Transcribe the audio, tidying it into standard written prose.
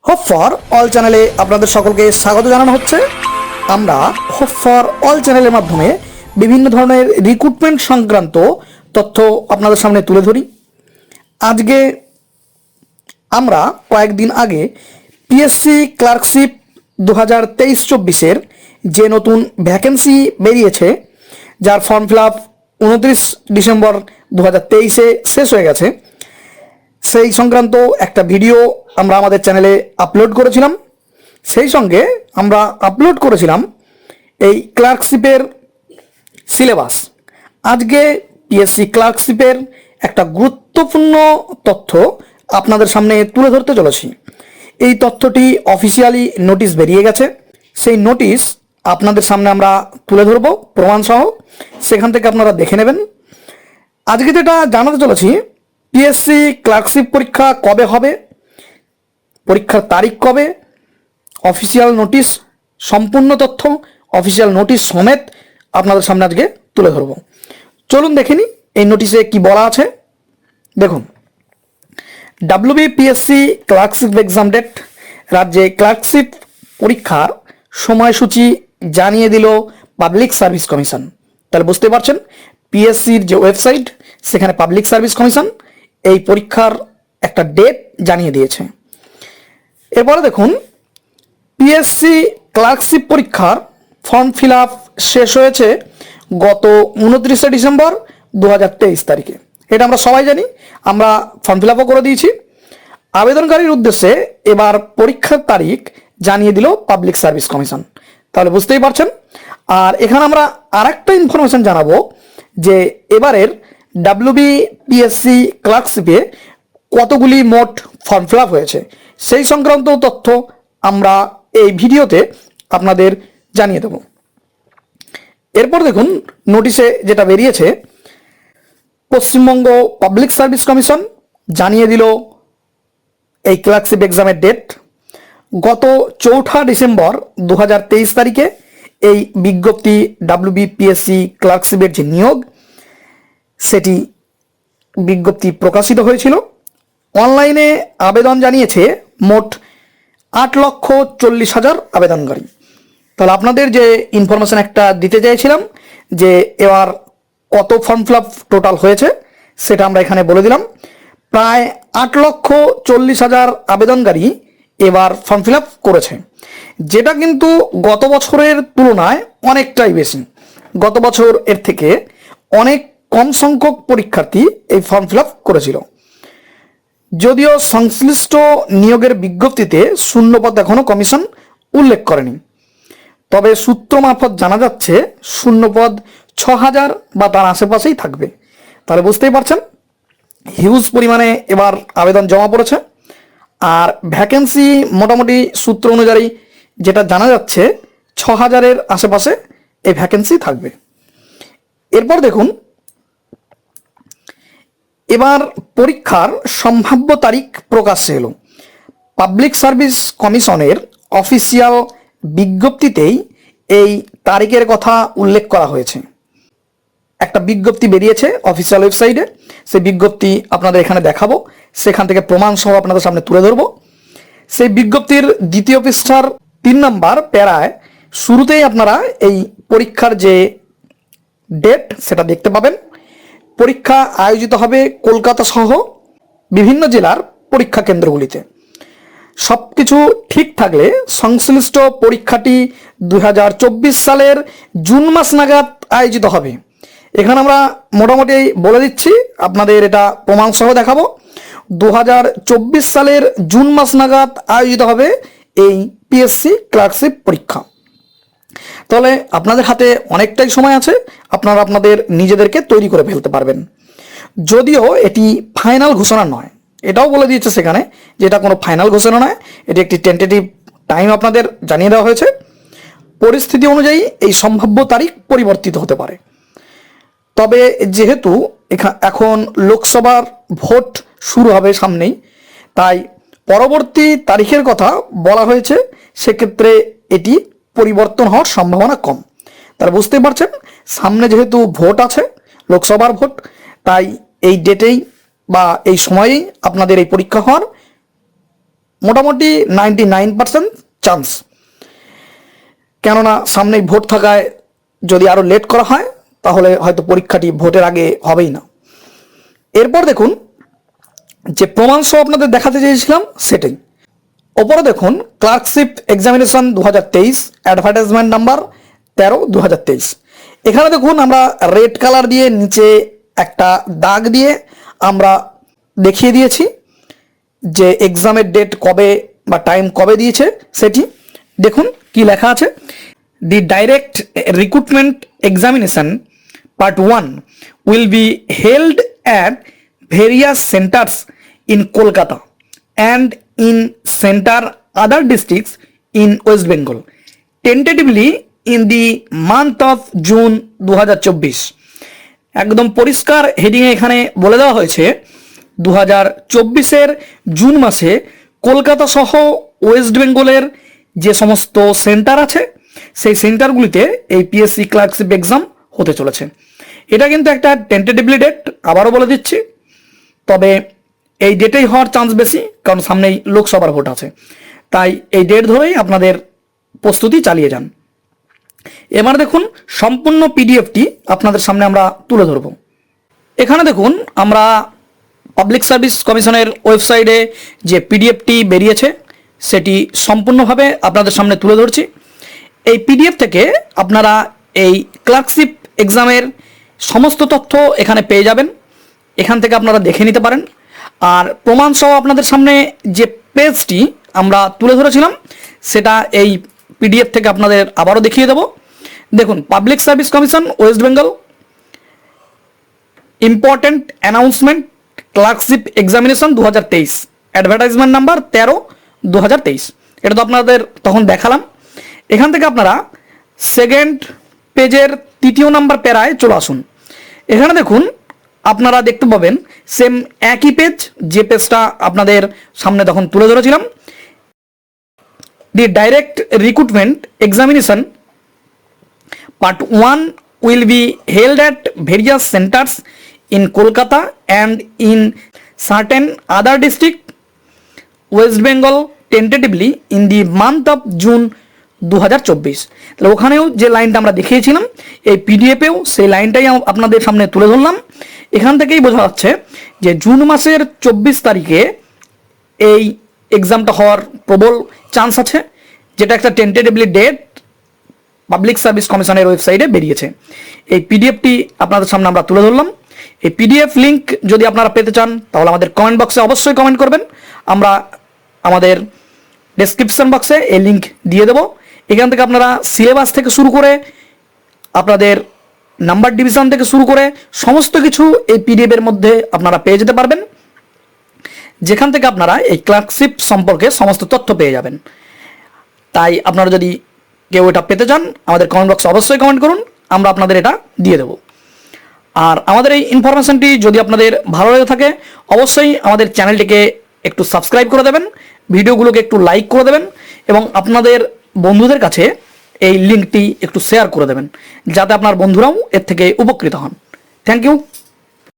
Hope for all চ্যানেলে আপনাদের সকলকে স্বাগত জানানো হচ্ছে। আমরা হোপ ফর অল চ্যানেলের মাধ্যমে বিভিন্ন ধরনের রিক্রুটমেন্ট সংক্রান্ত তথ্য আপনাদের সামনে তুলে ধরি। আজকে আমরা কয়েকদিন আগে পিএসসি ক্লার্কশিপ 2023-24 যে নতুন ভ্যাকেন্সি বেরিয়েছে, যার ফর্ম ফিল আপ 29 ডিসেম্বর 2023 শেষ হয়ে গেছে, সেই সংক্রান্ত একটা ভিডিও আমরা আমাদের চ্যানেলে আপলোড করেছিলাম। সেই সঙ্গে আমরা আপলোড করেছিলাম এই ক্লার্কশিপের সিলেবাস। আজকে পিএসসি ক্লার্কশিপের একটা গুরুত্বপূর্ণ তথ্য আপনাদের সামনে তুলে ধরতে চলেছি। এই তথ্যটি অফিসিয়ালি নোটিশ বেরিয়ে গেছে, সেই নোটিশ আপনাদের সামনে আমরা তুলে ধরব প্রমাণসহ, সেখান থেকে আপনারা দেখে নেবেন। আজকে যেটা জানাতে চলেছি, পিএসসি ক্লার্কশিপ পরীক্ষা কবে হবে, পরীক্ষার তারিখ কবে, অফিসিয়াল নোটিশ, সম্পূর্ণ তথ্য অফিসিয়াল নোটিশ সমেত আপনাদের সামনে আজকে তুলে ধরব। চলুন দেখে নিই এই নোটিশে কি বলা আছে। দেখুন, WBPSC ক্লার্কশিপ এক্সাম ডেট, রাজ্যে ক্লার্কশিপ পরীক্ষার সময়সূচি জানিয়ে দিল পাবলিক সার্ভিস কমিশন। তাহলে বুঝতে পারছেন, পিএসসির যে ওয়েবসাইট, সেখানে পাবলিক সার্ভিস কমিশন এই পরীক্ষার একটা ডেট জানিয়ে দিয়েছে। এরপরে দেখুন, পিএসসি ক্লার্কশিপ পরীক্ষার ফর্ম ফিল আপ শেষ হয়েছে গত 29 ডিসেম্বর 2023 তারিখে। এটা আমরা সবাই জানি, আমরা ফর্ম ফিল আপও করে দিয়েছি। আবেদনকারীর উদ্দেশ্যে এবার পরীক্ষার তারিখ জানিয়ে দিল পাবলিক সার্ভিস কমিশন। তাহলে বুঝতেই পারছেন। আর এখানে আমরা আরেকটা ইনফরমেশন জানাবো যে এবারের WBPSC ক্লার্কশিপে কতগুলি মোট ফর্ম ফিল আপ হয়েছে, সেই সংক্রান্ত তথ্য আমরা এই ভিডিওতে আপনাদের জানিয়ে দেব। এরপর দেখুন, নোটিশে যেটা বেরিয়েছে, পশ্চিমবঙ্গ পাবলিক সার্ভিস কমিশন জানিয়ে দিল এই ক্লার্কশিপ এক্সামের ডেট। গত 4 ডিসেম্বর 2023 তারিখে এই বিজ্ঞপ্তি WBPSC ক্লার্কশিপের যে নিয়োগ, সেটি বিজ্ঞপ্তি প্রকাশিত হয়েছিল। অনলাইনে আবেদন জানিয়েছে মোট 8,40,000 আবেদনকারী। তাহলে আপনাদের যে ইনফরমেশন একটা দিতে চাইছিলাম যে এবার কত ফর্ম ফিল আপ টোটাল হয়েছে, সেটা আমরা এখানে বলে দিলাম। প্রায় 8,40,000 আবেদনকারী এবার ফর্ম ফিল আপ করেছে, যেটা কিন্তু গত বছরের তুলনায় অনেকটাই বেশি। গত বছর এর থেকে অনেক কম সংখ্যক পরীক্ষার্থী এই ফর্ম ফিল আপ করেছিল। যদিও সংশ্লিষ্ট নিয়োগের বিজ্ঞপ্তিতে শূন্যপদ এখনো কমিশন উল্লেখ করেনি, তবে সূত্র মারফত জানা যাচ্ছে শূন্যপদ 6,000 বা তার আশেপাশেই থাকবে। তাহলে বুঝতেই পারছেন, হিউজ পরিমাণে এবার আবেদন জমা পড়েছে। আর ভ্যাকেন্সি মোটামুটি সূত্র অনুযায়ী যেটা জানা যাচ্ছে 6,000-এর আশেপাশে এই ভ্যাকেন্সি থাকবে। এরপর দেখুন, এবার পরীক্ষার সম্ভাব্য তারিখ প্রকাশ্যে এলো। পাবলিক সার্ভিস কমিশনের অফিসিয়াল বিজ্ঞপ্তিতেই এই তারিখের কথা উল্লেখ করা হয়েছে। একটা বিজ্ঞপ্তি বেরিয়েছে অফিসিয়াল ওয়েবসাইটে, সেই বিজ্ঞপ্তি আপনাদের এখানে দেখাবো, সেখান থেকে প্রমাণ সহ আপনাদের সামনে তুলে ধরবো। সেই বিজ্ঞপ্তির 2য় পৃষ্ঠার 3 নম্বর প্যারায় শুরুতেই আপনারা এই পরীক্ষার যে ডেট সেটা দেখতে পাবেন। পরীক্ষা আয়োজিত হবে কলকাতা সহ বিভিন্ন জেলার পরীক্ষা কেন্দ্রগুলিতে। সব কিছু ঠিক থাকলে সংশ্লিষ্ট পরীক্ষাটি 2024 সালের জুন মাস নাগাদ আয়োজিত হবে। এখানে আমরা মোটামুটি বলে দিচ্ছি, আপনাদের এটা প্রমাণ সহ দেখাবো। 2024 সালের জুন মাস নাগাদ আয়োজিত হবে এই পিএসসি ক্লার্কশিপ পরীক্ষা। তাহলে আপনাদের হাতে অনেকটাই সময় আছে, আপনারা আপনাদের নিজেদেরকে তৈরি করে ফেলতে পারবেন। যদিও এটি ফাইনাল ঘোষণা নয়, এটাও বলে দিয়েছে সেখানে যে এটা কোনো ফাইনাল ঘোষণা নয়, এটি একটি টেন্টেটিভ টাইম আপনাদের জানিয়ে দেওয়া হয়েছে। পরিস্থিতি অনুযায়ী এই সম্ভাব্য তারিখ পরিবর্তিত হতে পারে। তবে যেহেতু এখন লোকসভার ভোট শুরু হবে সামনেই, তাই পরবর্তী তারিখের কথা বলা হয়েছে, সেক্ষেত্রে এটি পরিবর্তন হওয়ার সম্ভাবনা কম। তারা বুঝতে পারছেন, সামনে যেহেতু ভোট আছে, লোকসভার ভোট, তাই এই ডেটেই বা এই সময়েই আপনাদের এই পরীক্ষা হওয়ার মোটামুটি 99% চান্স, কেননা সামনেই ভোট থাকায় যদি আরও লেট করা হয় তাহলে হয়তো পরীক্ষাটি ভোটের আগে হবেই না। এরপর দেখুন যে প্রমাণ সহ আপনাদের দেখাতে চেয়েছিলাম সেটাই। ওপরে দেখুন ক্লার্কশিপ এক্সামিনেশন 2023 অ্যাডভার্টাইজমেন্ট নাম্বার 13/2023। এখানে দেখুন আমরা রেড কালার দিয়ে নিচে একটা দাগ দিয়ে আমরা দেখিয়ে দিয়েছি যে এক্সামের ডেট কবে বা টাইম কবে দিয়েছে সেটি। দেখুন কি লেখা আছে, the direct recruitment examination part 1 will be held at various centres in Kolkata and in center other districts in West Bengal tentatively in the month of June 2024। একদম পরিষ্কার হেডিংয়ে এখানে বলে দেওয়া হয়েছে 2024-এর জুন মাসে কলকাতা সহ ওয়েস্ট বেঙ্গলের যে সমস্ত সেন্টার আছে সেই সেন্টারগুলিতে এই পিএসসি ক্লার্কশিপ এক্সাম হতে চলেছে। এটা কিন্তু একটা টেন্টেটিভলি ডেট, আবারও বলে দিচ্ছি, তবে এই ডেটেই হওয়ার চান্স বেশি, কারণ সামনেই লোকসভার ভোট আছে, তাই এই ডেট ধরেই আপনাদের প্রস্তুতি চালিয়ে যান। এবার দেখুন সম্পূর্ণ পিডিএফটি আপনাদের সামনে আমরা তুলে ধরব। এখানে দেখুন আমরা পাবলিক সার্ভিস কমিশনের ওয়েবসাইটে যে পিডিএফটি বেরিয়েছে সেটি সম্পূর্ণভাবে আপনাদের সামনে তুলে ধরছি। এই পিডিএফ থেকে আপনারা এই ক্লার্কশিপ এক্সামের সমস্ত তথ্য এখানে পেয়ে যাবেন, এখান থেকে আপনারা দেখে নিতে পারেন। আর প্রমাণ সহ আপনাদের সামনে যে পেজটি আমরা তুলে ধরেছিলাম সেটা এই পিডিএফ থেকে আপনাদের আবারও দেখিয়ে দেব। দেখুন public service commission West Bengal important announcement clerkship examination 2023 advertisement number 13/2023। এটা তো আপনাদের তখন দেখালাম। এখান থেকে আপনারা সেকেন্ড পেজের 3 নম্বর প্যারায় চলে আসুন। এখানে দেখুন আপনারা দেখতে পাবেন সেম একই পেজ, যে পেজটা আপনাদের সামনে তখন তুলে ধরেছিলাম। The direct recruitment examination part 1 will be held at various centres in Kolkata and in certain other district West Bengal tentatively in the month of June 2024। তাহলে ওখানেও যে লাইনটা আমরা দেখিয়েছিলাম এই পিডিএফেও সেই লাইনটাই আপনাদের সামনে তুলে ধরলাম। এখান থেকেই বোঝা যাচ্ছে যে জুন মাসের 24 তারিখে এই এক্সামটা হওয়ার প্রবল চান্স আছে, যেটা একটা টেন্টেটিভলি ডেট পাবলিক সার্ভিস কমিশনের ওয়েবসাইটে বেরিয়েছে। এই পিডিএফটি আপনাদের সামনে আমরা তুলে ধরলাম। এই পিডিএফ লিঙ্ক যদি আপনারা পেতে চান তাহলে আমাদের কমেন্ট বক্সে অবশ্যই কমেন্ট করবেন, আমরা আমাদের ডেসক্রিপশন বক্সে এই লিঙ্ক দিয়ে দেবো। এখান থেকে আপনারা সিলেবাস থেকে শুরু করে আপনাদের নাম্বার ডিভিশন থেকে শুরু করে সমস্ত কিছু এই পিডিএফের মধ্যে আপনারা পেয়ে যেতে পারবেন, যেখান থেকে আপনারা এই ক্লার্কশিপ সম্পর্কে সমস্ত তথ্য পেয়ে যাবেন। তাই আপনারা যদি কেউ এটা পেতে চান আমাদের কমেন্ট বক্সে অবশ্যই কমেন্ট করুন, আমরা আপনাদের এটা দিয়ে দেবো। আর আমাদের এই ইনফরমেশনটি যদি আপনাদের ভালো লেগে থাকে অবশ্যই আমাদের চ্যানেলটিকে একটু সাবস্ক্রাইব করে দেবেন, ভিডিওগুলোকে একটু লাইক করে দেবেন এবং আপনাদের বন্ধুদের কাছে এই লিঙ্কটি একটু শেয়ার করে দেবেন, যাতে আপনার বন্ধুরাও এর থেকে উপকৃত হন। Thank you.